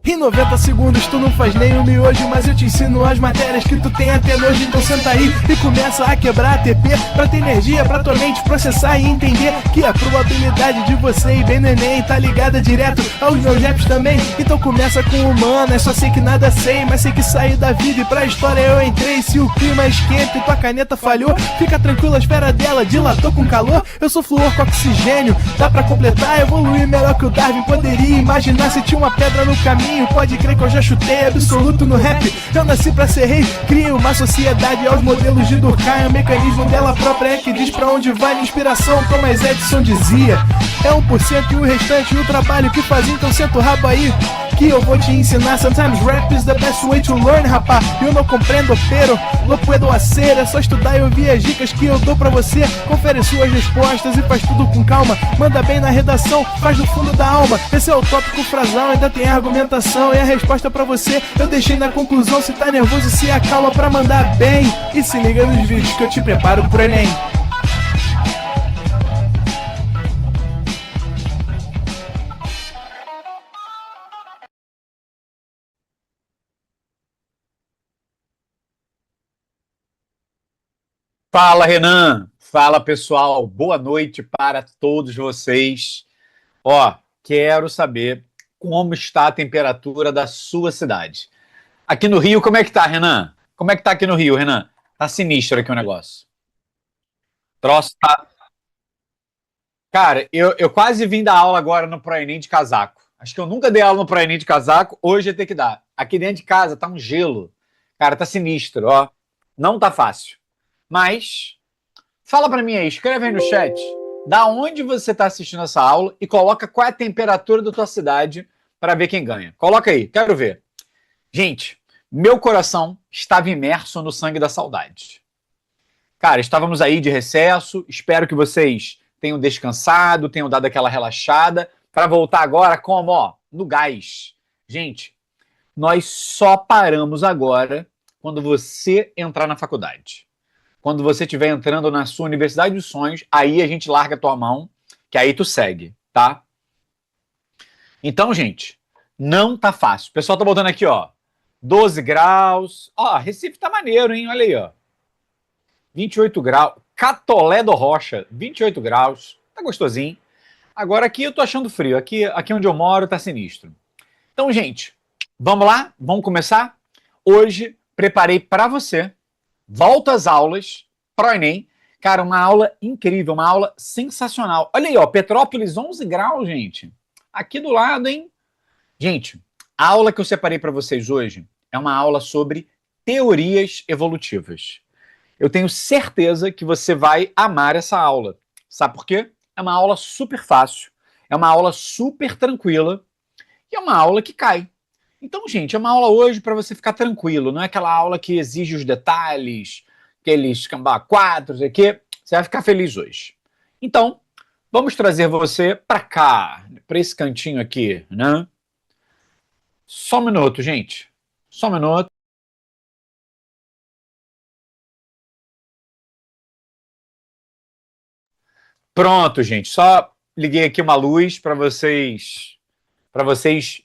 Em 90 segundos tu não faz nem um miojo, mas eu te ensino as matérias que tu tem até nojo. Então senta aí e começa a quebrar a TP pra ter energia pra tua mente processar e entender que a probabilidade de você ir bem no Enem tá ligada direto aos meus raps também. Então começa com humanas, só sei que nada sei, mas sei que saí da vida e pra história eu entrei. Se o clima esquenta e tua caneta falhou, fica tranquilo, a esfera dela dilatou com calor. Eu sou flúor com oxigênio, dá pra completar, evoluir melhor que o Darwin poderia imaginar. Se tinha uma pedra no caminho, pode crer que eu já chutei absoluto no rap. Eu nasci pra ser rei, crio uma sociedade aos modelos de Durkheim. O mecanismo dela própria é que diz pra onde vai minha inspiração. Thomas Edison dizia: é 1% e o restante o trabalho que faz. Então senta o rabo aí que eu vou te ensinar. Sometimes rap is the best way to learn, rapá. Eu não compreendo, pero não puedo hacer. É só estudar e ouvir as dicas que eu dou pra você. Confere suas respostas e faz tudo com calma. Manda bem na redação, faz do fundo da alma. Esse é o tópico frasal, ainda tem argumentação. E a resposta pra você eu deixei na conclusão. Se tá nervoso, se acalma pra mandar bem. E se liga nos vídeos que eu te preparo pro Enem. Fala, Renan. Fala, pessoal. Boa noite para todos vocês. Quero saber como está a temperatura da sua cidade. Aqui no Rio, como é que tá, Renan? Como é que tá aqui no Rio, Renan? Tá sinistro aqui o negócio. Troço tá... Cara, eu quase vim dar aula agora no ProEnem de casaco. Acho que eu nunca dei aula no ProEnem de casaco, hoje eu tenho que dar. Aqui dentro de casa tá um gelo. Cara, tá sinistro, ó. Não tá fácil. Mas, fala pra mim aí, escreve aí no chat, da onde você tá assistindo essa aula e coloca qual é a temperatura da tua cidade para ver quem ganha. Coloca aí, quero ver. Gente, meu coração estava imerso no sangue da saudade. Cara, estávamos aí de recesso, espero que vocês tenham descansado, tenham dado aquela relaxada, para voltar agora como, ó, no gás. Gente, nós só paramos agora quando você entrar na faculdade. Quando você estiver entrando na sua universidade dos sonhos, aí a gente larga a tua mão, que aí tu segue, tá? Então, gente, não tá fácil. O pessoal tá botando aqui, ó, 12 graus. Ó, Recife tá maneiro, hein? Olha aí, ó. 28 graus. Catolé do Rocha, 28 graus. Tá gostosinho. Agora aqui eu tô achando frio. Aqui onde eu moro tá sinistro. Então, gente, vamos lá? Vamos começar? Hoje, preparei para você, volta às aulas, ProEnem. Cara, uma aula incrível, uma aula sensacional. Olha aí, ó, Petrópolis, 11 graus, gente. Aqui do lado, hein? Gente, a aula que eu separei para vocês hoje é uma aula sobre teorias evolutivas. Eu tenho certeza que você vai amar essa aula. Sabe por quê? É uma aula super fácil, é uma aula super tranquila e é uma aula que cai. Então, gente, é uma aula hoje para você ficar tranquilo, não é aquela aula que exige os detalhes, aqueles cambá 4, aqui. Você vai ficar feliz hoje. Então, vamos trazer você para cá, para esse cantinho aqui, né? Só um minuto, gente. Só um minuto. Pronto, gente. Só liguei aqui uma luz para vocês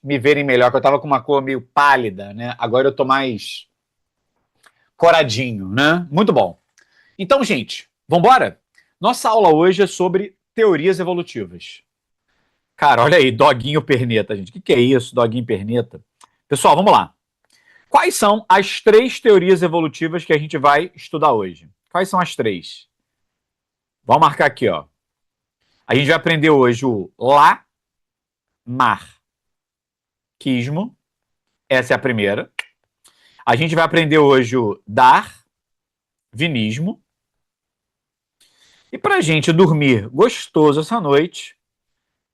me verem melhor, que eu estava com uma cor meio pálida, né? Agora eu tô mais coradinho, né? Muito bom. Então, gente, vamos embora? Nossa aula hoje é sobre teorias evolutivas. Cara, olha aí, doguinho perneta, gente. O que é isso, doguinho perneta? Pessoal, vamos lá. Quais são as 3 teorias evolutivas que a gente vai estudar hoje? Quais são as 3? Vamos marcar aqui, ó. A gente vai aprender hoje o Lamarckismo. Essa é a primeira. A gente vai aprender hoje o Darwinismo. E pra gente dormir gostoso essa noite,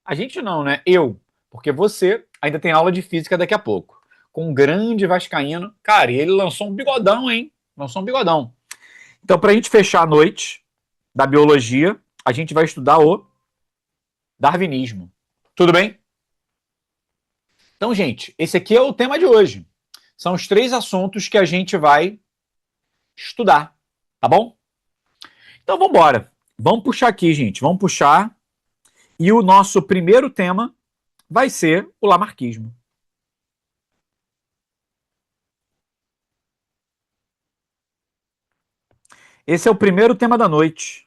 a gente não, né? Eu. Porque você ainda tem aula de física daqui a pouco. Com um grande vascaíno. Cara, e ele lançou um bigodão, hein? Lançou um bigodão. Então, pra gente fechar a noite da biologia, a gente vai estudar o Darwinismo. Tudo bem? Então, gente, esse aqui é o tema de hoje. São os 3 assuntos que a gente vai estudar, tá bom? Então vamos embora. Vamos puxar aqui, gente. Vamos puxar. E o nosso primeiro tema vai ser o lamarquismo. Esse é o primeiro tema da noite.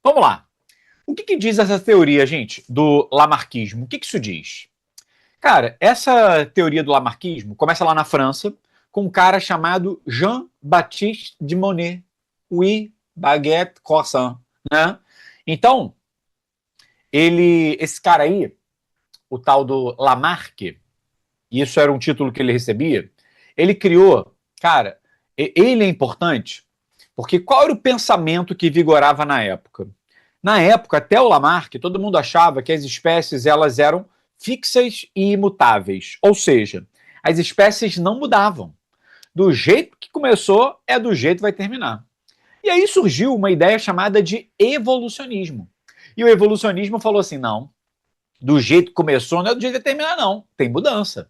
Vamos lá. O que diz essa teoria, gente, do lamarquismo? O que isso diz? Cara, essa teoria do lamarquismo começa lá na França com um cara chamado Jean-Baptiste de Monnet. Oui, baguette, croissant. Né? Então, esse cara aí, o tal do Lamarck, e isso era um título que ele recebia, ele criou, cara, ele é importante, porque qual era o pensamento que vigorava na época? Na época, até o Lamarck, todo mundo achava que as espécies elas eram fixas e imutáveis, ou seja, as espécies não mudavam. Do jeito que começou, é do jeito que vai terminar. E aí surgiu uma ideia chamada de evolucionismo. E o evolucionismo falou assim, não, do jeito que começou não é do jeito que vai terminar, não, tem mudança.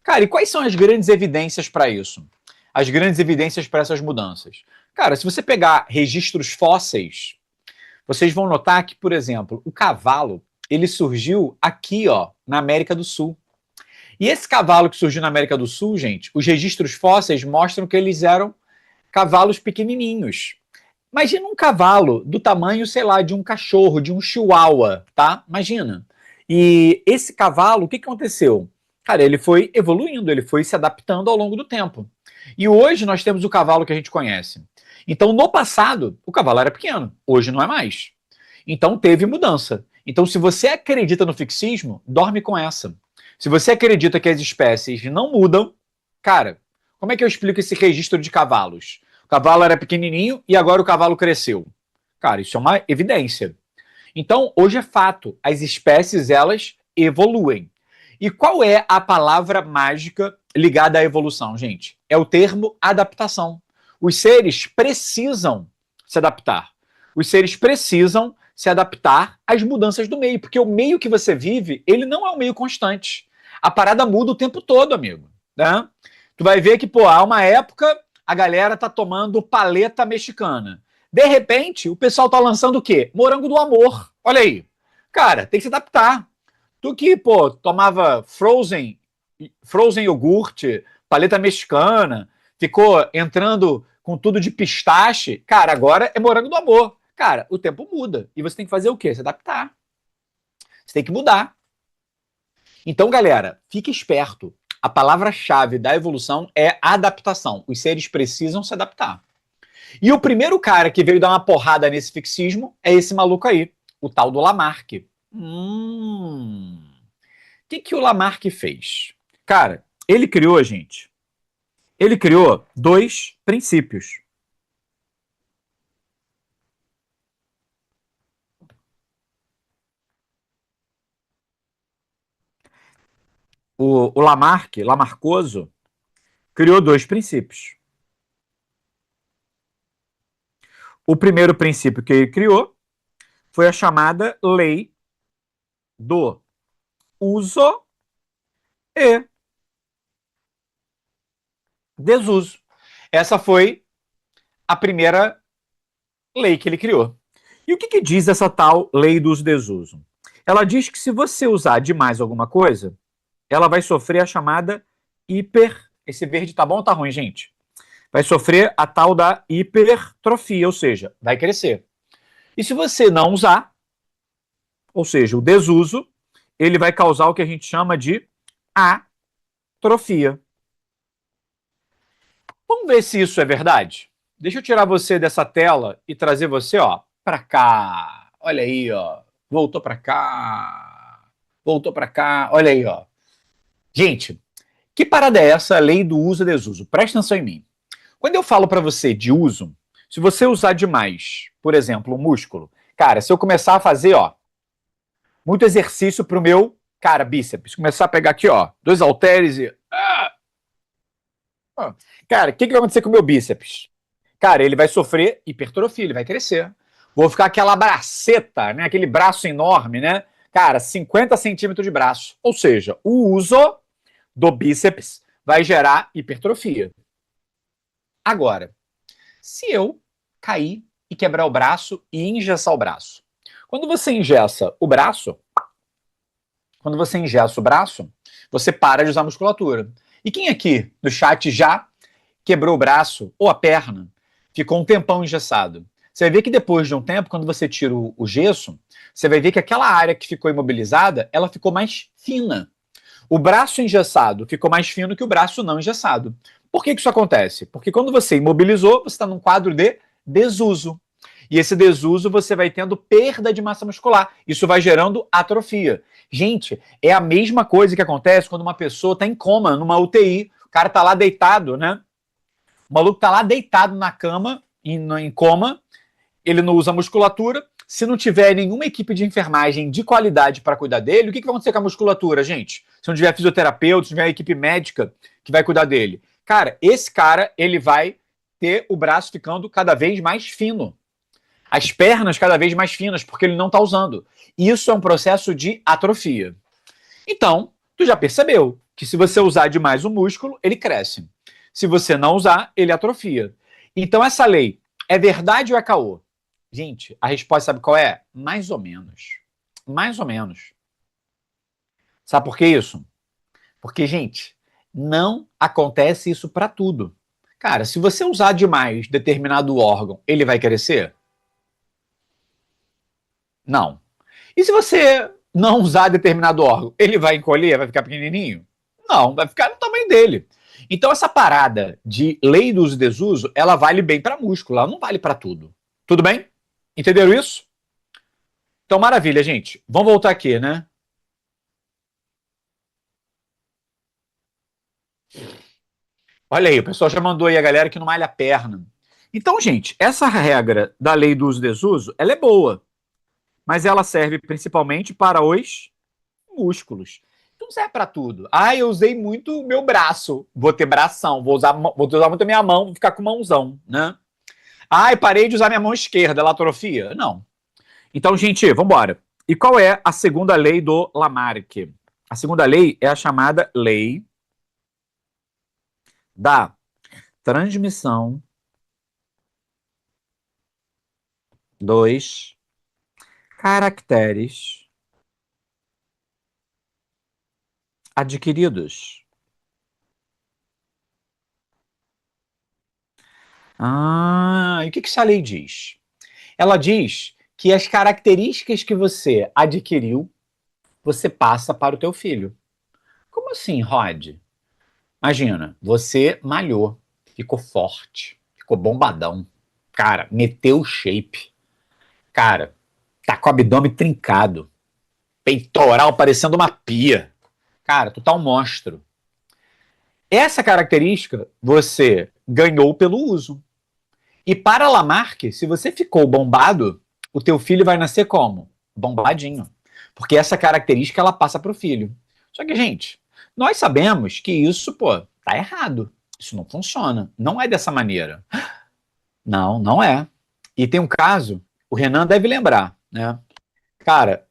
Cara, e quais são as grandes evidências para isso? As grandes evidências para essas mudanças? Cara, se você pegar registros fósseis, vocês vão notar que, por exemplo, o cavalo, ele surgiu aqui, ó, na América do Sul. E esse cavalo que surgiu na América do Sul, gente, os registros fósseis mostram que eles eram cavalos pequenininhos. Imagina um cavalo do tamanho, sei lá, de um cachorro, de um chihuahua, tá? Imagina. E esse cavalo, o que aconteceu? Cara, ele foi evoluindo, ele foi se adaptando ao longo do tempo. E hoje nós temos o cavalo que a gente conhece. Então, no passado, o cavalo era pequeno, hoje não é mais. Então, teve mudança. Então, se você acredita no fixismo, dorme com essa. Se você acredita que as espécies não mudam, cara, como é que eu explico esse registro de cavalos? O cavalo era pequenininho e agora o cavalo cresceu. Cara, isso é uma evidência. Então, hoje é fato, as espécies, elas evoluem. E qual é a palavra mágica ligada à evolução, gente? É o termo adaptação. Os seres precisam se adaptar. Os seres precisam se adaptar às mudanças do meio, porque o meio que você vive, ele não é um meio constante. A parada muda o tempo todo, amigo. Né? Tu vai ver que, pô, há uma época a galera tá tomando paleta mexicana. De repente, o pessoal tá lançando o quê? Morango do amor. Olha aí. Cara, tem que se adaptar. Tu que, pô, tomava frozen iogurte, paleta mexicana, ficou entrando com tudo de pistache, cara, agora é morango do amor. Cara, o tempo muda. E você tem que fazer o quê? Se adaptar. Você tem que mudar. Então, galera, fique esperto. A palavra-chave da evolução é adaptação. Os seres precisam se adaptar. E o primeiro cara que veio dar uma porrada nesse fixismo é esse maluco aí, o tal do Lamarck. O que o Lamarck fez? Cara, ele criou, gente, ele criou dois princípios. O Lamarck, Lamarcoso, criou dois princípios. O primeiro princípio que ele criou foi a chamada lei do uso e desuso. Essa foi a primeira lei que ele criou. E o que diz essa tal lei do uso e desuso? Ela diz que se você usar demais alguma coisa, ela vai sofrer a chamada Esse verde tá bom ou tá ruim, gente? Vai sofrer a tal da hipertrofia, ou seja, vai crescer. E se você não usar, ou seja, o desuso, ele vai causar o que a gente chama de atrofia. Vamos ver se isso é verdade? Deixa eu tirar você dessa tela e trazer você, ó, para cá. Olha aí, ó. Voltou para cá. Voltou para cá. Olha aí, ó. Gente, que parada é essa, a lei do uso e desuso? Presta atenção em mim. Quando eu falo para você de uso, se você usar demais, por exemplo, o músculo, cara, se eu começar a fazer, ó, muito exercício pro meu, cara, bíceps, começar a pegar aqui, ó, 2 halteres e... Cara, o que vai acontecer com o meu bíceps? Cara, ele vai sofrer hipertrofia, ele vai crescer. Vou ficar aquela braceta, né? Aquele braço enorme, né? Cara, 50 centímetros de braço. Ou seja, o uso do bíceps vai gerar hipertrofia. Agora, se eu cair e quebrar o braço e engessar o braço. Quando você engessa o braço, você para de usar a musculatura. E quem aqui no chat já quebrou o braço ou a perna, ficou um tempão engessado? Você vai ver que depois de um tempo, quando você tira o gesso, você vai ver que aquela área que ficou imobilizada, ela ficou mais fina. O braço engessado ficou mais fino que o braço não engessado. Por que isso acontece? Porque quando você imobilizou, você está num quadro de desuso. E esse desuso você vai tendo perda de massa muscular. Isso vai gerando atrofia. Gente, é a mesma coisa que acontece quando uma pessoa está em coma, numa UTI. O cara está lá deitado, né? O maluco está lá deitado na cama, em coma, ele não usa musculatura. Se não tiver nenhuma equipe de enfermagem de qualidade para cuidar dele, o que vai acontecer com a musculatura, gente? Se não tiver fisioterapeuta, se não tiver equipe médica que vai cuidar dele. Cara, esse cara, ele vai ter o braço ficando cada vez mais fino. As pernas cada vez mais finas, porque ele não está usando. Isso é um processo de atrofia. Então, tu já percebeu que se você usar demais o músculo, ele cresce. Se você não usar, ele atrofia. Então, essa lei é verdade ou é caô? Gente, a resposta sabe qual é? Mais ou menos. Mais ou menos. Sabe por que isso? Porque, gente, não acontece isso para tudo. Cara, se você usar demais determinado órgão, ele vai crescer? Não. E se você não usar determinado órgão, ele vai encolher, vai ficar pequenininho? Não, vai ficar no tamanho dele. Então essa parada de lei do uso e desuso, ela vale bem para músculo, ela não vale para tudo. Tudo bem? Entenderam isso? Então maravilha, gente. Vamos voltar aqui, né? Olha aí, o pessoal já mandou aí a galera que não malha a perna. Então, gente, essa regra da lei do uso e desuso, ela é boa, mas ela serve principalmente para os músculos. Então não serve para tudo. Ah, eu usei muito o meu braço, vou ter bração, vou usar muito a minha mão, vou ficar com mãozão, né? Ah, parei de usar minha mão esquerda, ela atrofia? Não. Então, gente, vamos embora. E qual é a segunda lei do Lamarck? A segunda lei é a chamada lei da transmissão dos caracteres adquiridos. Ah, e o que essa lei diz? Ela diz que as características que você adquiriu, você passa para o teu filho. Como assim, Rod? Imagina, você malhou, ficou forte, ficou bombadão. Cara, meteu o shape. Cara, tá com o abdômen trincado. Peitoral parecendo uma pia. Cara, tu tá um monstro. Essa característica você ganhou pelo uso. E para Lamarck, se você ficou bombado, o teu filho vai nascer como? Bombadinho. Porque essa característica ela passa para o filho. Só que, gente, nós sabemos que isso, pô, tá errado. Isso não funciona. Não é dessa maneira. Não, não é. E tem um caso, o Renan deve lembrar, né? Cara,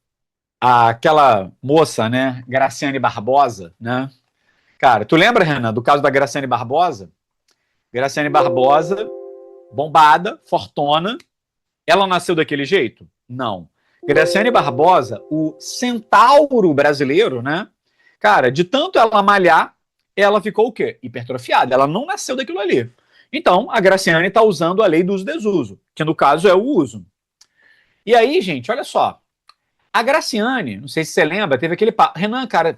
aquela moça, né, Graciane Barbosa, né? Cara, tu lembra, Renan, do caso da Graciane Barbosa? Graciane Barbosa, bombada, fortona. Ela nasceu daquele jeito? Não. Graciane Barbosa, o centauro brasileiro, né? Cara, de tanto ela malhar, ela ficou o quê? Hipertrofiada. Ela não nasceu daquilo ali. Então, a Graciane está usando a lei do uso-desuso, que no caso é o uso. E aí, gente, olha só. A Graciane, não sei se você lembra, teve aquele papo. Renan, cara,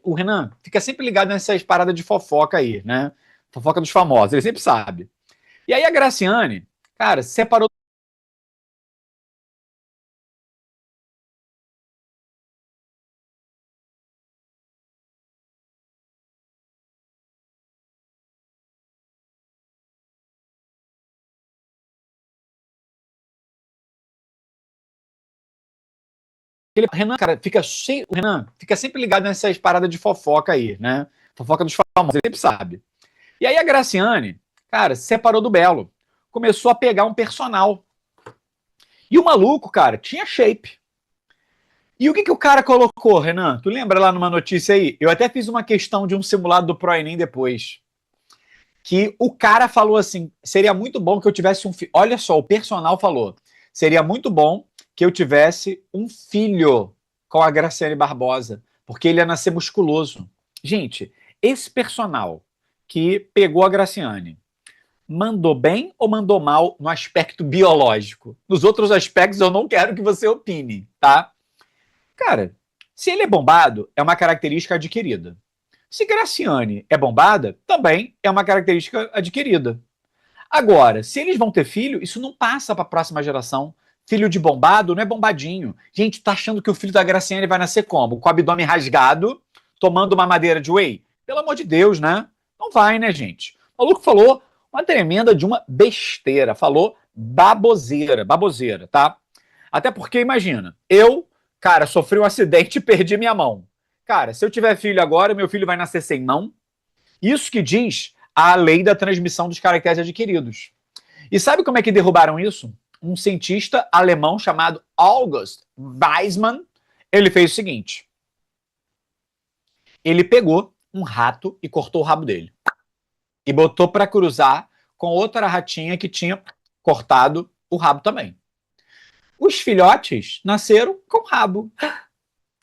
o Renan fica sempre ligado nessas paradas de fofoca aí, né? Fofoca dos famosos, ele sempre sabe. E aí a Graciane, cara, separou. Renan, cara, o Renan fica sempre ligado nessas paradas de fofoca aí, né? Fofoca dos famosos, ele sempre sabe. E aí a Graciane, cara, separou do Belo. Começou a pegar um personal. E o maluco, cara, tinha shape. E o que o cara colocou, Renan? Tu lembra lá numa notícia aí? Eu até fiz uma questão de um simulado do Pro Enem depois. que o cara falou assim, seria muito bom que eu tivesse um filho. Olha só, o personal falou, seria muito bom que eu tivesse um filho com a Graciane Barbosa, porque ele ia nascer musculoso. Gente, esse personal que pegou a Graciane, mandou bem ou mandou mal no aspecto biológico? Nos outros aspectos eu não quero que você opine, tá? Cara, se ele é bombado, é uma característica adquirida. Se Graciane é bombada, também é uma característica adquirida. Agora, se eles vão ter filho, isso não passa para a próxima geração. Filho de bombado não é bombadinho. Gente, tá achando que o filho da Graciane vai nascer como? Com o abdômen rasgado, tomando uma madeira de whey? Pelo amor de Deus, né? Não vai, né, gente? O maluco falou uma tremenda de uma besteira. Falou baboseira, tá? Até porque, imagina, eu, cara, sofri um acidente e perdi minha mão. Cara, se eu tiver filho agora, meu filho vai nascer sem mão? Isso que diz a lei da transmissão dos caracteres adquiridos. E sabe como é que derrubaram isso? Um cientista alemão chamado August Weismann, ele fez o seguinte. Ele pegou um rato e cortou o rabo dele. E botou para cruzar com outra ratinha que tinha cortado o rabo também. Os filhotes nasceram com rabo.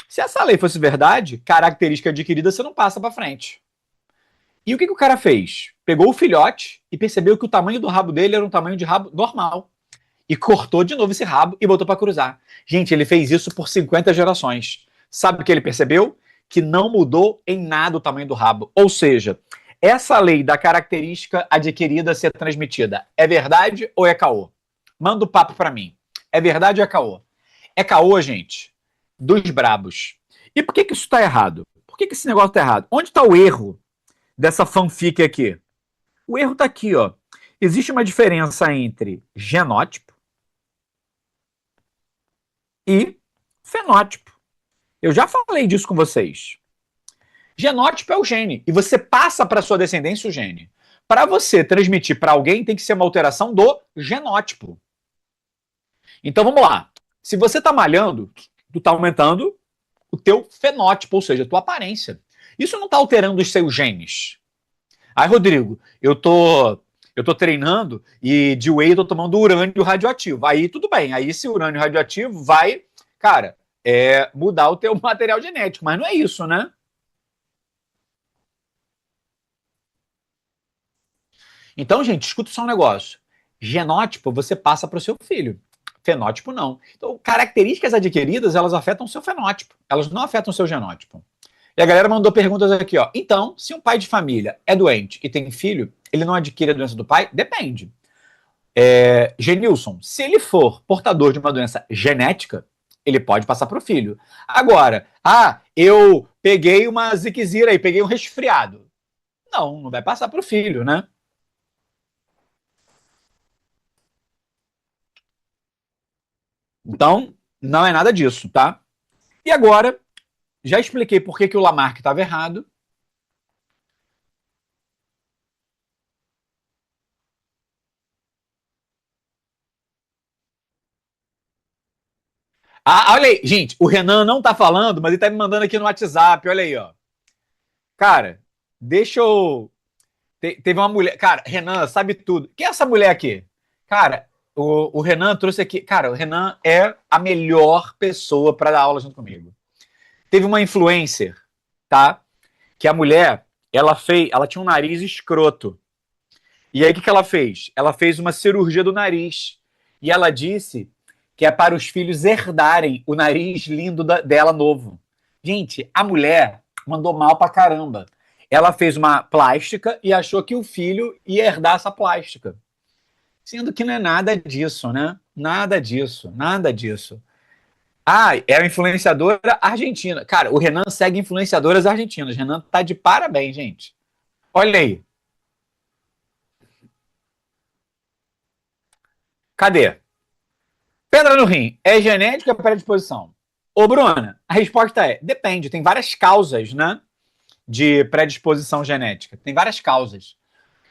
Se essa lei fosse verdade, característica adquirida você não passa para frente. E o que o cara fez? Pegou o filhote e percebeu que o tamanho do rabo dele era um tamanho de rabo normal. E cortou de novo esse rabo e botou para cruzar. Gente, ele fez isso por 50 gerações. Sabe o que ele percebeu? Que não mudou em nada o tamanho do rabo. Ou seja, essa lei da característica adquirida ser transmitida é verdade ou é caô? Manda o papo para mim. É verdade ou é caô? É caô, gente, dos brabos. E por que isso está errado? Por que esse negócio está errado? Onde está o erro dessa fanfic aqui? O erro está aqui, ó. Existe uma diferença entre genótipo e fenótipo. Eu já falei disso com vocês. Genótipo é o gene, e você passa para sua descendência o gene. Para você transmitir para alguém, tem que ser uma alteração do genótipo. Então vamos lá. Se você está malhando, tu está aumentando o teu fenótipo, ou seja, a tua aparência. Isso não está alterando os seus genes. Aí, Rodrigo, eu tô treinando e de whey eu tô tomando urânio radioativo. Aí tudo bem. Aí esse urânio radioativo vai, cara, mudar o teu material genético. Mas não é isso, né? Então, gente, escuta só um negócio. Genótipo você passa para o seu filho. Fenótipo não. Então, características adquiridas, elas afetam o seu fenótipo. Elas não afetam o seu genótipo. E a galera mandou perguntas aqui, ó. Então, se um pai de família é doente e tem filho, ele não adquire a doença do pai? Depende. Genilson, se ele for portador de uma doença genética, ele pode passar para o filho. Agora, eu peguei uma ziquezira aí, peguei um resfriado. Não vai passar para o filho, né? Então, não é nada disso, tá? E agora, já expliquei por que o Lamarck estava errado. Olha aí, gente, o Renan não tá falando, mas ele tá me mandando aqui no WhatsApp, olha aí, ó. Cara, deixa eu... Teve uma mulher... Cara, Renan sabe tudo. Quem é essa mulher aqui? Cara, o Renan trouxe aqui... Cara, o Renan é a melhor pessoa para dar aula junto comigo. Teve uma influencer, tá? Que a mulher, ela tinha um nariz escroto. E aí o que ela fez? Ela fez uma cirurgia do nariz. E ela disse que é para os filhos herdarem o nariz lindo dela novo. Gente, a mulher mandou mal pra caramba. Ela fez uma plástica e achou que o filho ia herdar essa plástica. Sendo que não é nada disso, né? Nada disso, nada disso. Era influenciadora argentina. Cara, o Renan segue influenciadoras argentinas. O Renan tá de parabéns, gente. Olha aí. Cadê? Pedra no rim, é genética ou é predisposição? Ô, Bruna, a resposta é: depende. Tem várias causas, né? De predisposição genética. Tem várias causas.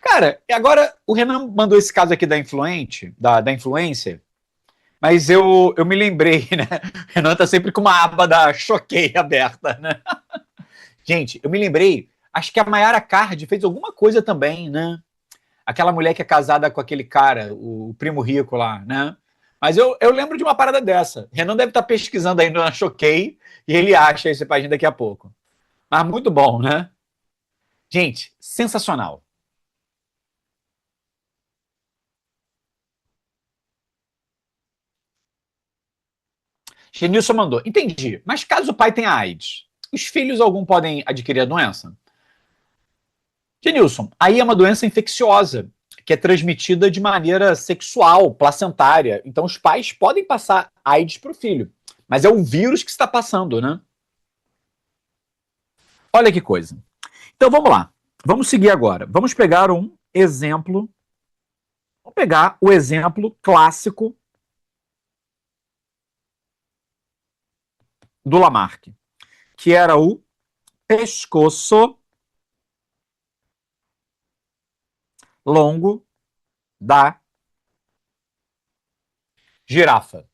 Cara, e agora o Renan mandou esse caso aqui da influente, da influência, mas eu me lembrei, né? O Renan tá sempre com uma aba da Choquei aberta, né? Gente, eu me lembrei, acho que a Mayara Card fez alguma coisa também, né? aquela mulher que é casada com aquele cara, o primo rico lá, né? Mas eu lembro de uma parada dessa. Renan deve estar pesquisando ainda na Choquei e ele acha esse página daqui a pouco. Mas muito bom, né? Gente, sensacional. Genilson mandou. Entendi. Mas caso o pai tenha AIDS, os filhos algum podem adquirir a doença? Genilson, aí é uma doença infecciosa, que é transmitida de maneira sexual, placentária. Então os pais podem passar AIDS para o filho. Mas é o vírus que está passando, né? Olha que coisa. Então vamos lá. Vamos seguir agora. Vamos pegar um exemplo. Vamos pegar o exemplo clássico do Lamarck, que era o pescoço longo da girafa.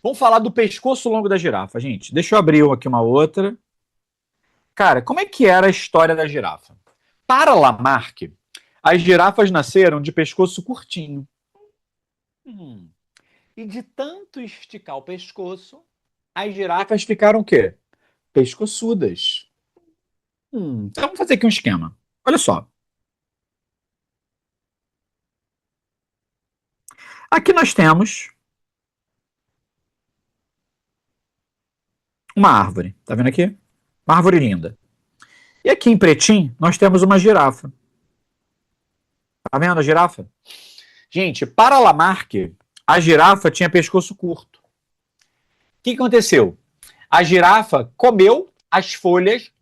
Vamos falar do pescoço longo da girafa, gente. Deixa eu abrir aqui uma outra. Cara, como é que era a história da girafa? Para Lamarck, as girafas nasceram de pescoço curtinho. E de tanto esticar o pescoço, as girafas ficaram o quê? Pescoçudas. Então vamos fazer aqui um esquema. Olha só. Aqui nós temos uma árvore. Tá vendo aqui? Uma árvore linda. E aqui em pretinho, nós temos uma girafa. Tá vendo a girafa? Gente, para Lamarck, a girafa tinha pescoço curto. O que aconteceu? A girafa comeu as folhas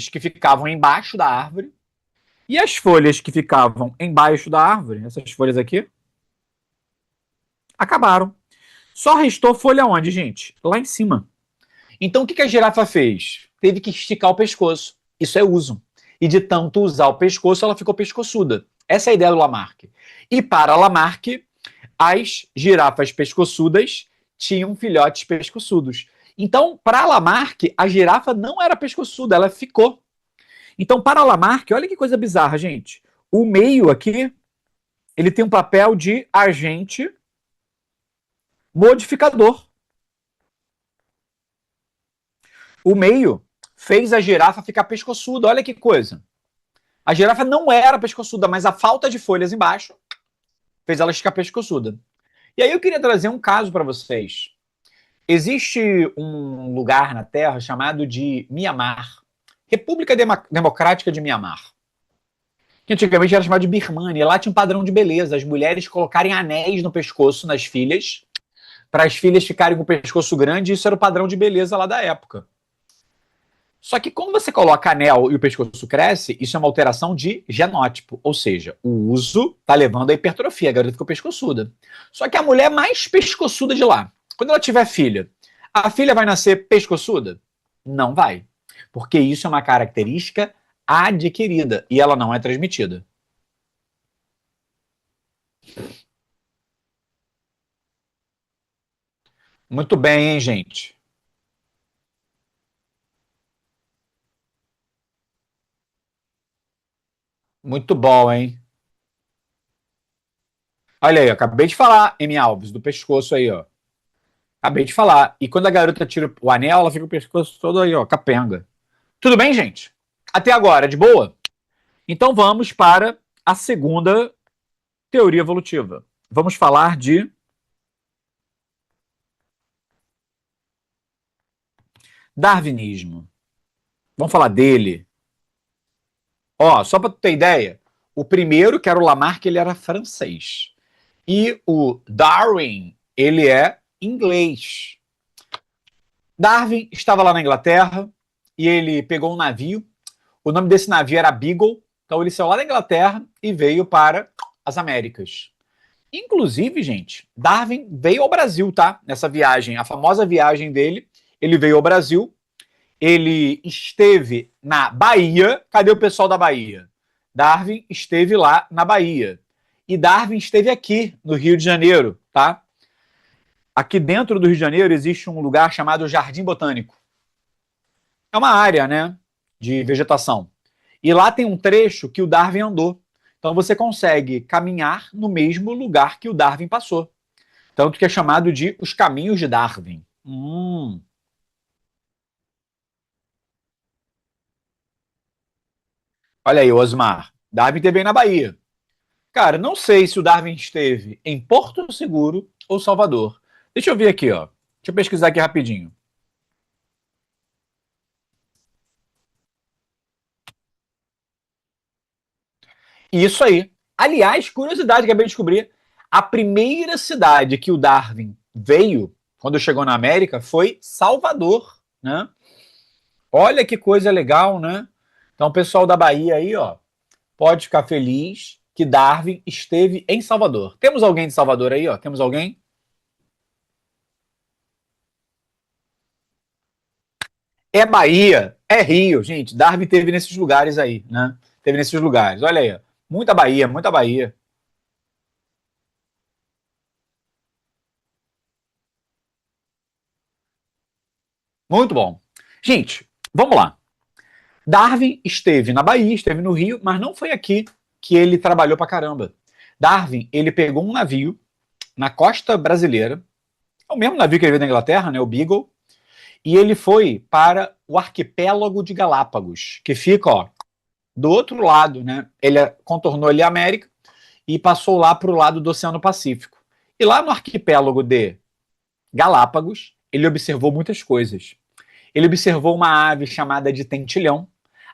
que ficavam embaixo da árvore, e as folhas que ficavam embaixo da árvore, essas folhas aqui, acabaram. Só restou folha onde, gente? Lá em cima. Então o que a girafa fez? Teve que esticar o pescoço. Isso é uso. E de tanto usar o pescoço, ela ficou pescoçuda. Essa é a ideia do Lamarck. E para Lamarck, as girafas pescoçudas tinham filhotes pescoçudos. Então, para Lamarck, a girafa não era pescoçuda, ela ficou. Então, para Lamarck, olha que coisa bizarra, gente. O meio aqui, ele tem um papel de agente modificador. O meio fez a girafa ficar pescoçuda. Olha que coisa. A girafa não era pescoçuda, mas a falta de folhas embaixo fez ela ficar pescoçuda. E aí eu queria trazer um caso para vocês. Existe um lugar na Terra chamado de Mianmar, República Democrática de Mianmar, que antigamente era chamado de Birmania. Lá tinha um padrão de beleza, as mulheres colocarem anéis no pescoço nas filhas, para as filhas ficarem com o pescoço grande, isso era o padrão de beleza lá da época. Só que quando você coloca anel e o pescoço cresce, isso é uma alteração de genótipo, ou seja, o uso está levando à hipertrofia, a garota ficou pescoçuda. Só que a mulher mais pescoçuda de lá, quando ela tiver filha, a filha vai nascer pescoçuda? Não vai, porque isso é uma característica adquirida e ela não é transmitida. Muito bem, hein, gente? Muito bom, hein? Olha aí, eu acabei de falar, Amy Alves, do pescoço aí, ó. Acabei de falar. E quando a garota tira o anel, ela fica com o pescoço todo aí, ó, capenga. Tudo bem, gente? Até agora, de boa? Então vamos para a segunda teoria evolutiva. Vamos falar de darwinismo. Vamos falar dele. Ó, só para tu ter ideia, o primeiro, que era o Lamarck, ele era francês. E o Darwin, ele é inglês. Darwin estava lá na Inglaterra e ele pegou um navio. O nome desse navio era Beagle. Então ele saiu lá da Inglaterra e veio para as Américas. Inclusive, gente, Darwin veio ao Brasil, tá? Nessa viagem, a famosa viagem dele, ele veio ao Brasil. Ele esteve na Bahia. Cadê o pessoal da Bahia? Darwin esteve lá na Bahia. E Darwin esteve aqui, no Rio de Janeiro, tá? Aqui dentro do Rio de Janeiro existe um lugar chamado Jardim Botânico. É uma área, né, de vegetação. E lá tem um trecho que o Darwin andou. Então você consegue caminhar no mesmo lugar que o Darwin passou. Tanto que é chamado de os caminhos de Darwin. Olha aí, Osmar. Darwin esteve aí na Bahia. Cara, não sei se o Darwin esteve em Porto Seguro ou Salvador. Deixa eu ver aqui, ó. Deixa eu pesquisar aqui rapidinho. Isso aí. Aliás, curiosidade que acabei de descobrir. A primeira cidade que o Darwin veio, quando chegou na América, foi Salvador, né? Olha que coisa legal, né? Então, o pessoal da Bahia aí, ó, pode ficar feliz que Darwin esteve em Salvador. Temos alguém de Salvador aí, ó? Temos alguém? É Bahia, é Rio, gente. Darwin teve nesses lugares aí, né? Teve nesses lugares. Olha aí, ó. Muita Bahia, muita Bahia. Muito bom. Gente, vamos lá. Darwin esteve na Bahia, esteve no Rio, mas não foi aqui que ele trabalhou pra caramba. Darwin, ele pegou um navio na costa brasileira, é o mesmo navio que ele veio da Inglaterra, né, o Beagle, e ele foi para o arquipélago de Galápagos, que fica, ó, do outro lado, né? Ele contornou ali a América e passou lá para o lado do Oceano Pacífico. E lá no arquipélago de Galápagos, ele observou muitas coisas. Ele observou uma ave chamada de tentilhão.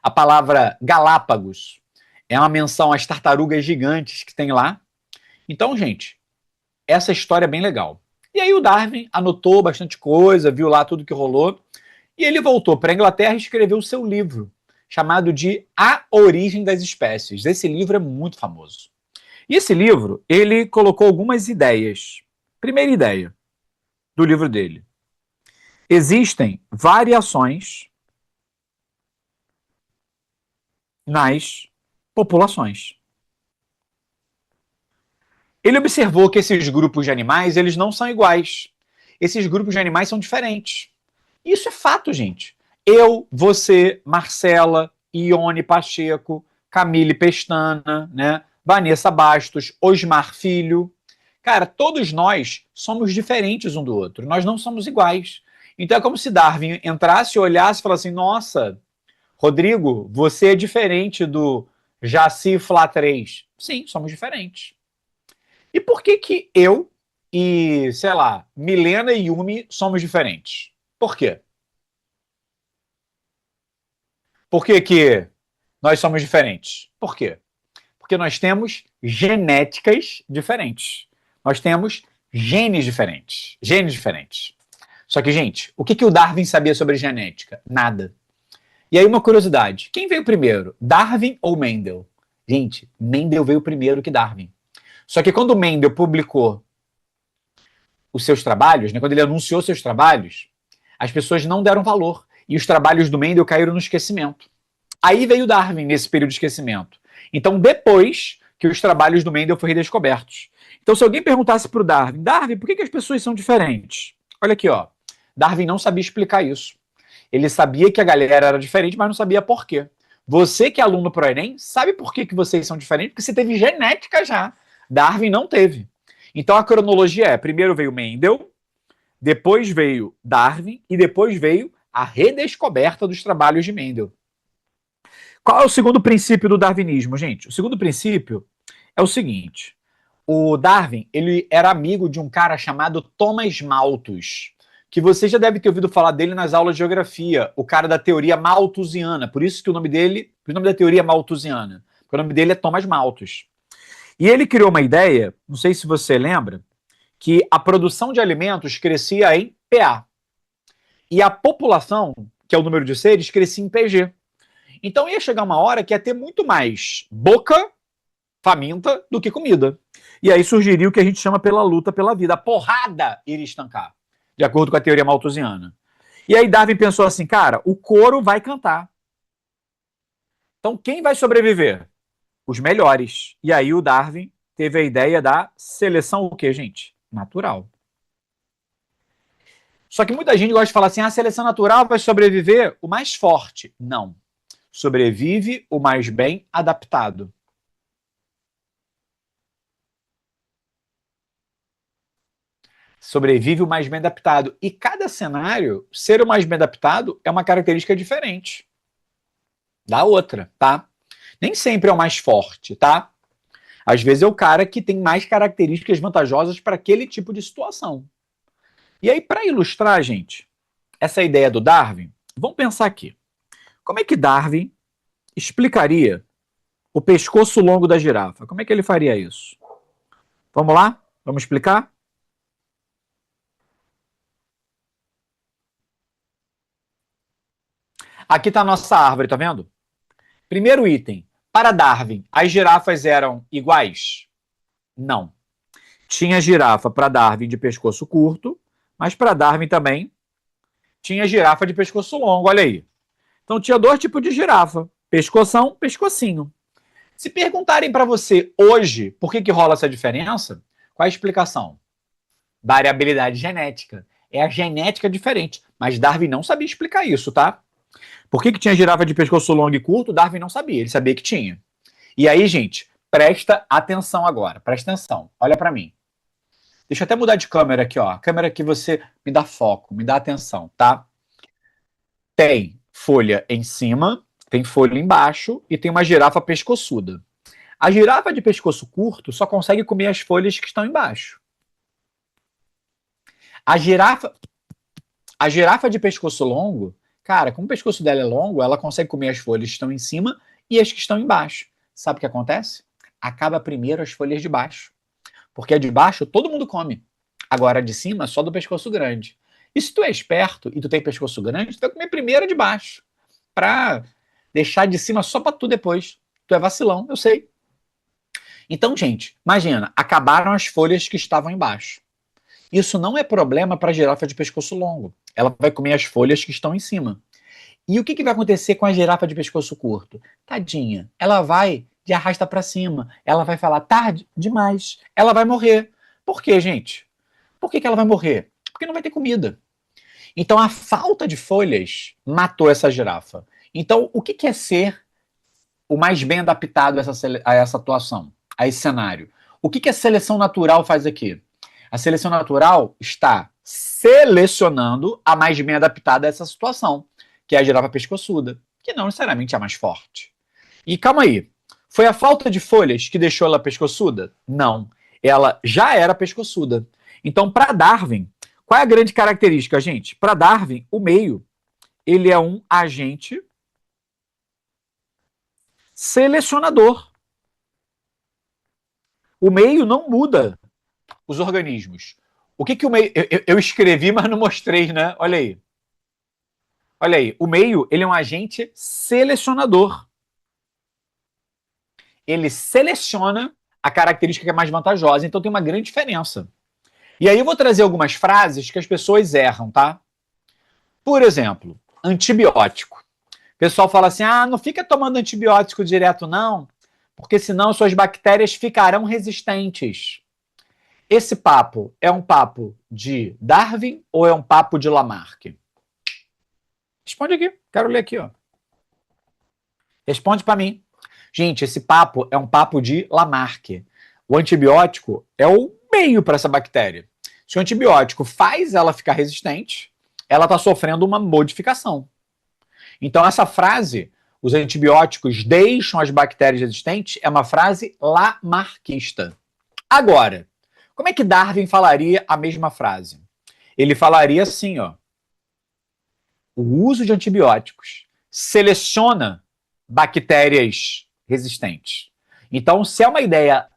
A palavra Galápagos é uma menção às tartarugas gigantes que tem lá. Então, gente, essa história é bem legal. E aí o Darwin anotou bastante coisa, viu lá tudo que rolou, e ele voltou para a Inglaterra e escreveu o seu livro, chamado de A Origem das Espécies. Esse livro é muito famoso. E esse livro, ele colocou algumas ideias. Primeira ideia do livro dele. Existem variações nas populações. Ele observou que esses grupos de animais, eles não são iguais. Esses grupos de animais são diferentes. Isso é fato, gente. Eu, você, Marcela, Ione Pacheco, Camille Pestana, né? Vanessa Bastos, Osmar Filho. Cara, todos nós somos diferentes um do outro. Nós não somos iguais. Então é como se Darwin entrasse, olhasse e falasse assim, nossa, Rodrigo, você é diferente do Jaci Flá 3. Sim, somos diferentes. E por que que eu e, sei lá, Milena e Yumi somos diferentes? Por quê? Por que que nós somos diferentes? Por quê? Porque nós temos genéticas diferentes. Nós temos genes diferentes. Genes diferentes. Só que, gente, o que que o Darwin sabia sobre genética? Nada. E aí, uma curiosidade: quem veio primeiro, Darwin ou Mendel? Gente, Mendel veio primeiro que Darwin. Só que quando Mendel publicou os seus trabalhos, né, quando ele anunciou seus trabalhos, as pessoas não deram valor. E os trabalhos do Mendel caíram no esquecimento. Aí veio Darwin nesse período de esquecimento. Então, depois que os trabalhos do Mendel foram redescobertos. Então, se alguém perguntasse para o Darwin, Darwin, por que as pessoas são diferentes? Olha aqui, ó. Darwin não sabia explicar isso. Ele sabia que a galera era diferente, mas não sabia por quê. Você que é aluno pro Enem, sabe por que vocês são diferentes? Porque você teve genética já. Darwin não teve. Então a cronologia é: primeiro veio Mendel, depois veio Darwin e depois veio a redescoberta dos trabalhos de Mendel. Qual é o segundo princípio do darwinismo, gente? O segundo princípio é o seguinte: o Darwin, ele era amigo de um cara chamado Thomas Malthus, que você já deve ter ouvido falar dele nas aulas de geografia, o cara da teoria malthusiana. Por isso que o nome dele, o nome da teoria é malthusiana, porque o nome dele é Thomas Malthus. E ele criou uma ideia, não sei se você lembra, que a produção de alimentos crescia em PA. E a população, que é o número de seres, crescia em PG. Então ia chegar uma hora que ia ter muito mais boca faminta do que comida. E aí surgiria o que a gente chama pela luta pela vida. A porrada iria estancar, de acordo com a teoria malthusiana. E aí Darwin pensou assim, cara, o couro vai cantar. Então quem vai sobreviver? Os melhores. E aí o Darwin teve a ideia da seleção o quê, gente? Natural. Só que muita gente gosta de falar assim, a seleção natural vai sobreviver o mais forte. Não. Sobrevive o mais bem adaptado. Sobrevive o mais bem adaptado. E cada cenário, ser o mais bem adaptado é uma característica diferente da outra, tá? Nem sempre é o mais forte, tá? Às vezes é o cara que tem mais características vantajosas para aquele tipo de situação. E aí, para ilustrar, gente, essa ideia do Darwin, vamos pensar aqui. Como é que Darwin explicaria o pescoço longo da girafa? Como é que ele faria isso? Vamos lá? Vamos explicar? Aqui está a nossa árvore, tá vendo? Primeiro item. Para Darwin, as girafas eram iguais? Não. Tinha girafa para Darwin de pescoço curto, mas para Darwin também tinha girafa de pescoço longo, olha aí. Então tinha dois tipos de girafa, pescoção, pescocinho. Se perguntarem para você hoje por que rola essa diferença, qual é a explicação? Variabilidade genética. É a genética diferente. Mas Darwin não sabia explicar isso, tá? Por que tinha girafa de pescoço longo e curto? Darwin não sabia, ele sabia que tinha. E aí, gente, presta atenção agora, presta atenção, olha para mim. Deixa eu até mudar de câmera aqui, ó. A câmera que você me dá foco, me dá atenção, tá? Tem folha em cima, tem folha embaixo e tem uma girafa pescoçuda. A girafa de pescoço curto só consegue comer as folhas que estão embaixo. A girafa de pescoço longo, cara, como o pescoço dela é longo, ela consegue comer as folhas que estão em cima e as que estão embaixo. Sabe o que acontece? Acaba primeiro as folhas de baixo. Porque a de baixo todo mundo come. Agora a de cima só do pescoço grande. E se tu é esperto e tu tem pescoço grande, tu vai comer primeiro a de baixo. Pra deixar de cima só pra tu depois. Tu é vacilão, eu sei. Então, gente, imagina, acabaram as folhas que estavam embaixo. Isso não é problema para a girafa de pescoço longo. Ela vai comer as folhas que estão em cima. E o que vai acontecer com a girafa de pescoço curto? Tadinha, ela vai de arrasta para cima. Ela vai falar tarde demais. Ela vai morrer. Por quê, gente? Por que ela vai morrer? Porque não vai ter comida. Então a falta de folhas matou essa girafa. Então o que é ser o mais bem adaptado a essa atuação, a esse cenário? O que a seleção natural faz aqui? A seleção natural está selecionando a mais bem adaptada a essa situação, que é a girafa pescoçuda, que não necessariamente é a mais forte. E calma aí, foi a falta de folhas que deixou ela pescoçuda? Não, ela já era pescoçuda. Então, para Darwin, qual é a grande característica, gente? Para Darwin, o meio, ele é um agente selecionador. O meio não muda os organismos. O que o meio... Eu escrevi, mas não mostrei, né? Olha aí. Olha aí. O meio, ele é um agente selecionador. Ele seleciona a característica que é mais vantajosa. Então tem uma grande diferença. E aí eu vou trazer algumas frases que as pessoas erram, tá? Por exemplo, antibiótico. O pessoal fala assim, não fica tomando antibiótico direto não, porque senão suas bactérias ficarão resistentes. Esse papo é um papo de Darwin ou é um papo de Lamarck? Responde aqui, quero ler aqui, ó. Responde para mim. Gente, esse papo é um papo de Lamarck. O antibiótico é o meio para essa bactéria. Se o antibiótico faz ela ficar resistente, ela está sofrendo uma modificação. Então, essa frase, os antibióticos deixam as bactérias resistentes, é uma frase lamarquista. Agora, como é que Darwin falaria a mesma frase? Ele falaria assim, ó. O uso de antibióticos seleciona bactérias resistentes. Então, se é uma ideia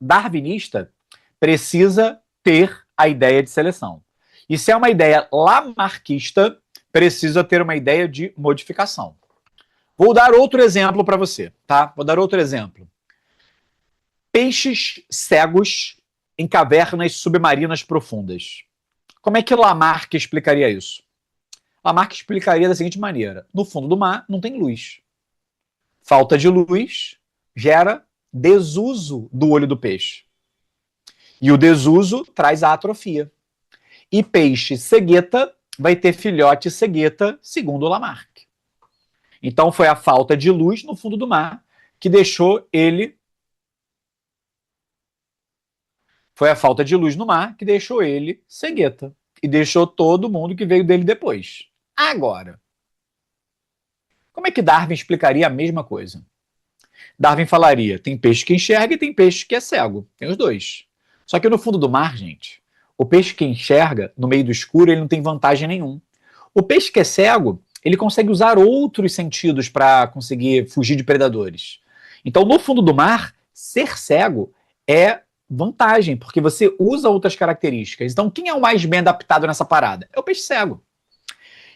darwinista, precisa ter a ideia de seleção. E se é uma ideia lamarquista, precisa ter uma ideia de modificação. Vou dar outro exemplo para você, tá? Vou dar outro exemplo. Peixes cegos em cavernas submarinas profundas. Como é que Lamarck explicaria isso? Lamarck explicaria da seguinte maneira. No fundo do mar não tem luz. Falta de luz gera desuso do olho do peixe. E o desuso traz a atrofia. E peixe cegueta vai ter filhote cegueta, segundo Lamarck. Então foi a falta de luz no fundo do mar que deixou ele Foi a falta de luz no mar que deixou ele cegueta. E deixou todo mundo que veio dele depois. Agora, como é que Darwin explicaria a mesma coisa? Darwin falaria, tem peixe que enxerga e tem peixe que é cego. Tem os dois. Só que no fundo do mar, gente, o peixe que enxerga, no meio do escuro, ele não tem vantagem nenhum. O peixe que é cego, ele consegue usar outros sentidos para conseguir fugir de predadores. Então, no fundo do mar, ser cego é vantagem, porque você usa outras características. Então, quem é o mais bem adaptado nessa parada? É o peixe cego.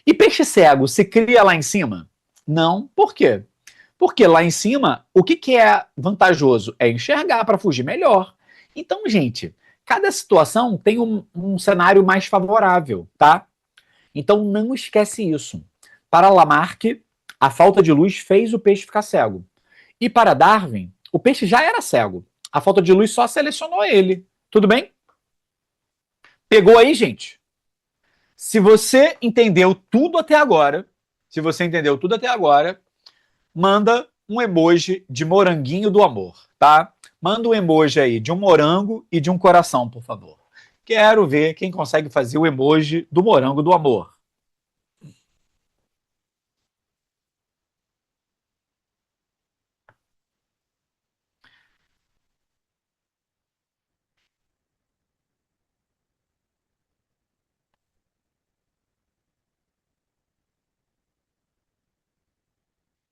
E peixe cego se cria lá em cima? Não. Por quê? Porque lá em cima, o que é vantajoso? É enxergar para fugir melhor. Então, gente, cada situação tem um cenário mais favorável, tá? Então, não esquece isso. Para Lamarck, a falta de luz fez o peixe ficar cego. E para Darwin, o peixe já era cego. A falta de luz só selecionou ele. Tudo bem? Pegou aí, gente? Se você entendeu tudo até agora, manda um emoji de moranguinho do amor, tá? Manda um emoji aí de um morango e de um coração, por favor. Quero ver quem consegue fazer o emoji do morango do amor.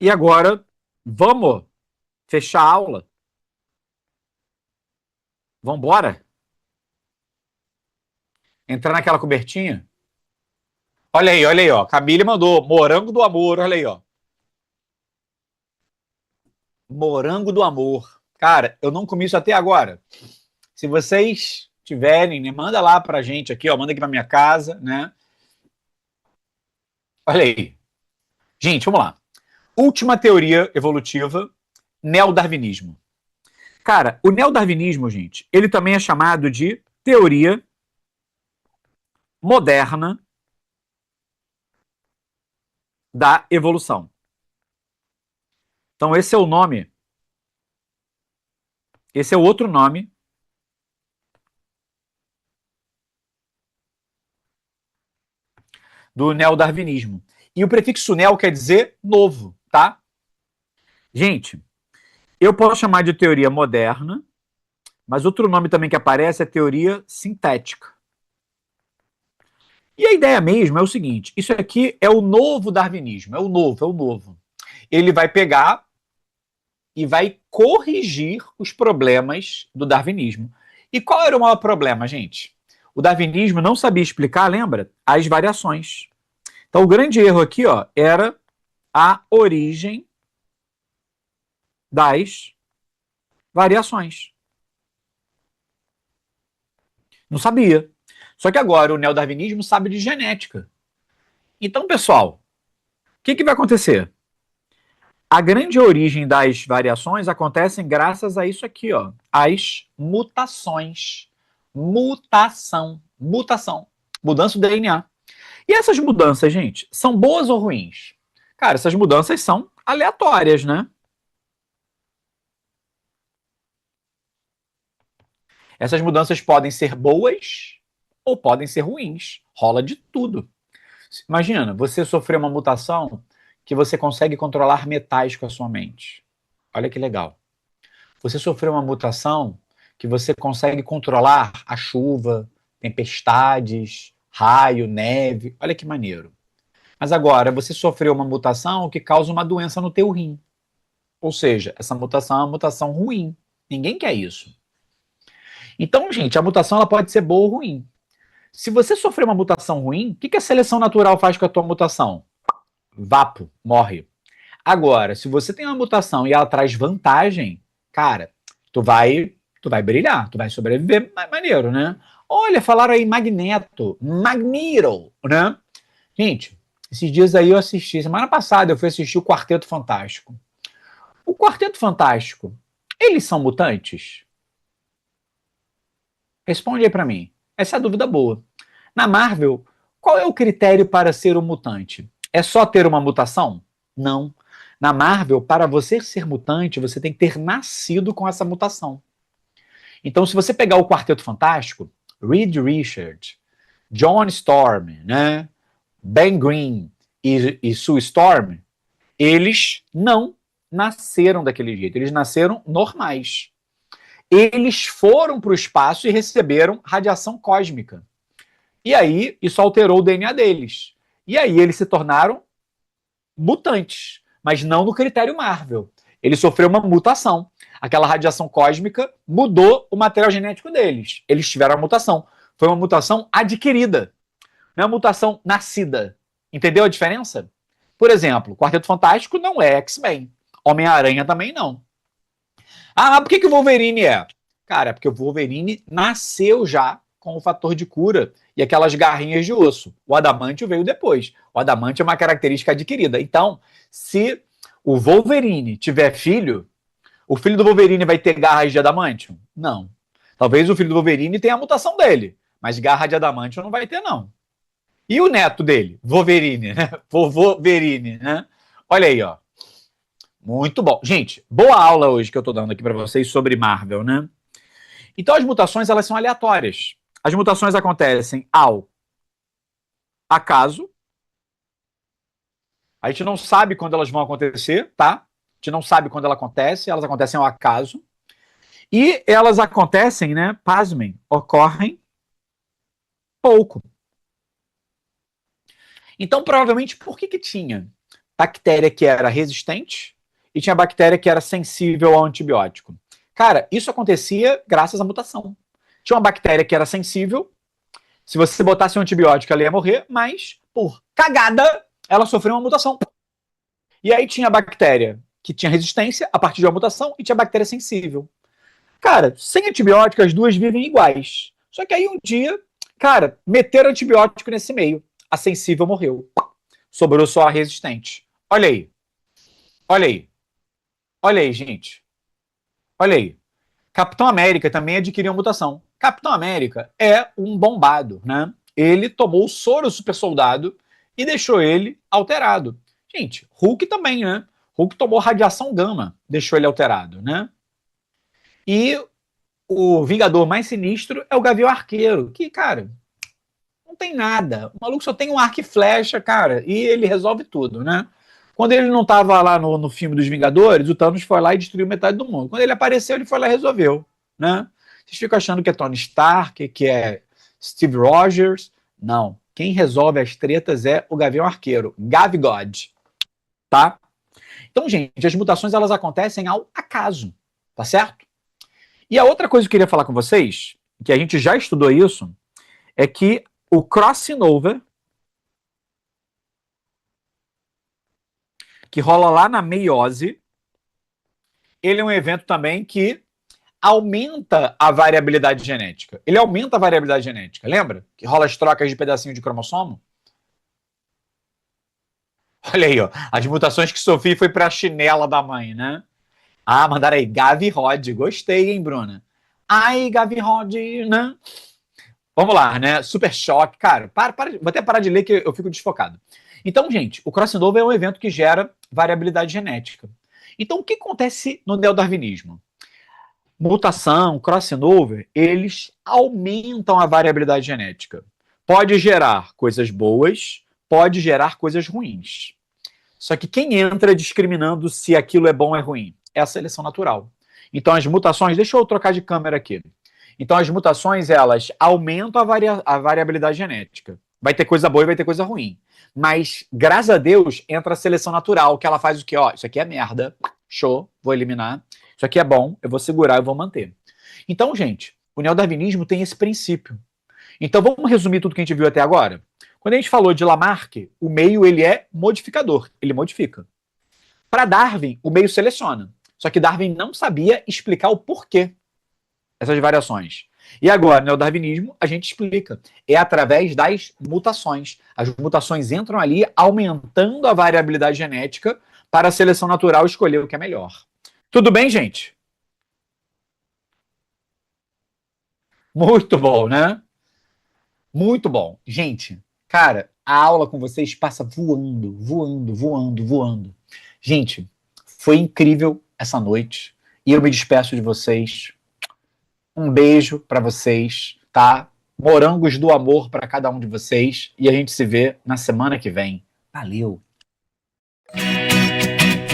E agora, vamos fechar a aula? Vamos embora? Entrar naquela cobertinha? Olha aí, ó. Camille mandou morango do amor, olha aí, ó. Morango do amor. Cara, eu não comi isso até agora. Se vocês tiverem, né, manda lá pra gente aqui, ó. Manda aqui pra minha casa, né? Olha aí. Gente, vamos lá. Última teoria evolutiva, neodarwinismo. Cara, o neodarwinismo, gente, ele também é chamado de teoria moderna da evolução. Então, esse é o nome. Esse é o outro nome do neodarwinismo. E o prefixo neo quer dizer novo, tá? Gente, eu posso chamar de teoria moderna, mas outro nome também que aparece é teoria sintética. E a ideia mesmo é o seguinte: isso aqui é o novo darwinismo, é o novo. Ele vai pegar e vai corrigir os problemas do darwinismo. E qual era o maior problema, gente? O darwinismo não sabia explicar, lembra? As variações. Então, o grande erro aqui, ó, era a origem das variações. Não sabia. Só que agora o neodarwinismo sabe de genética. Então, pessoal, o que vai acontecer? A grande origem das variações acontecem graças a isso aqui, ó, as mutações. Mutação. Mudança do DNA. E essas mudanças, gente, são boas ou ruins? Cara, essas mudanças são aleatórias, né? Essas mudanças podem ser boas ou podem ser ruins. Rola de tudo. Imagina, você sofreu uma mutação que você consegue controlar metais com a sua mente. Olha que legal. Você sofreu uma mutação que você consegue controlar a chuva, tempestades, raio, neve. Olha que maneiro. Mas agora, você sofreu uma mutação que causa uma doença no teu rim. Ou seja, essa mutação é uma mutação ruim. Ninguém quer isso. Então, gente, a mutação ela pode ser boa ou ruim. Se você sofrer uma mutação ruim, o que a seleção natural faz com a tua mutação? Vapo, morre. Agora, se você tem uma mutação e ela traz vantagem, cara, tu vai brilhar, tu vai sobreviver maneiro, né? Olha, falaram aí Magneto, né? Gente, esses dias aí eu assisti, semana passada eu fui assistir o Quarteto Fantástico. O Quarteto Fantástico, eles são mutantes? Responde aí pra mim. Essa é a dúvida boa. Na Marvel, qual é o critério para ser um mutante? É só ter uma mutação? Não. Na Marvel, para você ser mutante, você tem que ter nascido com essa mutação. Então, se você pegar o Quarteto Fantástico, Reed Richards, John Storm, né, Ben Green e Sue Storm, eles não nasceram daquele jeito, eles nasceram normais. Eles foram para o espaço e receberam radiação cósmica. E aí, isso alterou o DNA deles. E aí, eles se tornaram mutantes, mas não no critério Marvel. Ele sofreu uma mutação. Aquela radiação cósmica mudou o material genético deles. Eles tiveram a mutação. Foi uma mutação adquirida, não é uma mutação nascida. Entendeu a diferença? Por exemplo, Quarteto Fantástico não é X-Men. Homem-Aranha também não. Ah, por que o Wolverine é? Cara, é porque o Wolverine nasceu já com o fator de cura e aquelas garrinhas de osso. O adamantio veio depois. O adamantio é uma característica adquirida. Então, se o Wolverine tiver filho, o filho do Wolverine vai ter garras de adamantio? Não. Talvez o filho do Wolverine tenha a mutação dele, mas garra de adamantio não vai ter, não. E o neto dele? Wolverine, né? Wolverine, né? Olha aí, ó. Muito bom. Gente, boa aula hoje que eu tô dando aqui para vocês sobre Marvel, né? Então as mutações, elas são aleatórias. As mutações acontecem ao acaso. A gente não sabe quando elas vão acontecer, tá? A gente não sabe quando ela acontece, elas acontecem ao acaso. E elas acontecem, né? Pasmem, ocorrem pouco. Então, provavelmente, por que tinha bactéria que era resistente e tinha bactéria que era sensível ao antibiótico? Cara, isso acontecia graças à mutação. Tinha uma bactéria que era sensível, se você botasse um antibiótico ela ia morrer, mas por cagada ela sofreu uma mutação. E aí tinha bactéria que tinha resistência a partir de uma mutação e tinha bactéria sensível. Cara, sem antibiótico as duas vivem iguais. Só que aí um dia, cara, meteram antibiótico nesse meio. A sensível morreu. Sobrou só a resistente. Olha aí. Olha aí. Olha aí, gente. Olha aí. Capitão América também adquiriu uma mutação. Capitão América é um bombado, né? Ele tomou o soro super soldado e deixou ele alterado. Gente, Hulk também, né? Hulk tomou radiação gama, deixou ele alterado, né? E o Vingador mais sinistro é o Gavião Arqueiro, que, cara, não tem nada. O maluco só tem um arco e flecha, cara, e ele resolve tudo, né? Quando ele não estava lá no filme dos Vingadores, o Thanos foi lá e destruiu metade do mundo. Quando ele apareceu, ele foi lá e resolveu, né? Vocês ficam achando que é Tony Stark, que é Steve Rogers. Não. Quem resolve as tretas é o Gavião Arqueiro, Gavigod, tá? Então, gente, as mutações elas acontecem ao acaso, tá certo? E a outra coisa que eu queria falar com vocês, que a gente já estudou isso, é que o crossing over, que rola lá na meiose, ele é um evento também que aumenta a variabilidade genética. Ele aumenta a variabilidade genética, lembra? Que rola as trocas de pedacinho de cromossomo. Olha aí, ó, as mutações que Sophie foi para a chinela da mãe, né? Ah, mandaram aí, Gavi Rod. Gostei, hein, Bruna? Ai, Gavi Rod, né? Vamos lá, né? Super choque. Cara, vou até parar de ler que eu fico desfocado. Então, gente, o crossover é um evento que gera variabilidade genética. Então, o que acontece no neodarwinismo? Mutação, crossover, eles aumentam a variabilidade genética. Pode gerar coisas boas, pode gerar coisas ruins. Só que quem entra discriminando se aquilo é bom ou é ruim? É a seleção natural. Então, as mutações... Deixa eu trocar de câmera aqui. Então, as mutações, elas aumentam a variabilidade genética. Vai ter coisa boa e vai ter coisa ruim. Mas, graças a Deus, entra a seleção natural, que ela faz o quê? Ó, isso aqui é merda, show, vou eliminar. Isso aqui é bom, eu vou segurar, eu vou manter. Então, gente, o neodarwinismo tem esse princípio. Então, vamos resumir tudo que a gente viu até agora? Quando a gente falou de Lamarck, o meio ele é modificador, ele modifica. Para Darwin, o meio seleciona. Só que Darwin não sabia explicar o porquê dessas variações. E agora, no darwinismo, a gente explica. É através das mutações. As mutações entram ali aumentando a variabilidade genética para a seleção natural escolher o que é melhor. Tudo bem, gente? Muito bom, né? Muito bom. Gente, cara, a aula com vocês passa voando, voando, voando, voando. Gente, foi incrível essa noite. E eu me despeço de vocês. Um beijo para vocês, tá? Morangos do amor para cada um de vocês. E a gente se vê na semana que vem. Valeu!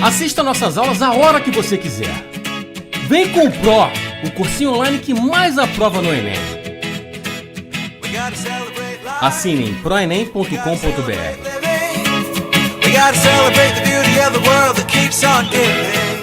Assista nossas aulas a hora que você quiser. Vem com o Pro, o cursinho online que mais aprova no Enem. Assine em proenem.com.br. We gotta celebrate the beauty of the world that keeps on giving.